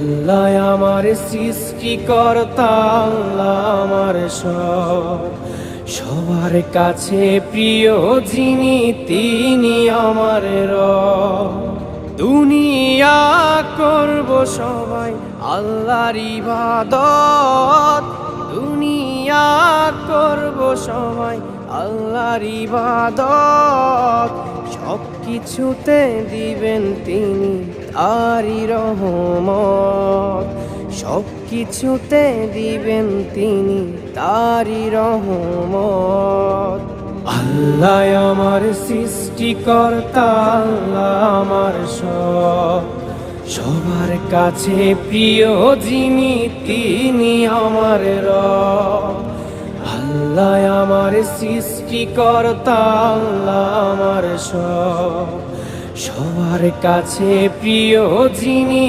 আল্লাহ আমার সৃষ্টিকর্তা, আল্লাহ আমার সবার কাছে প্রিয় যিনি তিনি আমার রব। দুনিয়া করব সবাই আল্লাহর ইবাদত, দুনিয়া করব সবাই আল্লাহর ইবাদত। সব কিছুতে দিবেন তিনি তারই রহমত, সব কিছুতে দিবেন তিনি তারই রহমত। আল্লাহ আমার সৃষ্টিকর্তা, আল্লাহ আমার সবার কাছে প্রিয় যিনি তিনি আমার রব। আল্লাহ আমার সৃষ্টিকর্তা, আল্লাহ আমার সবার কাছে প্রিয় যিনি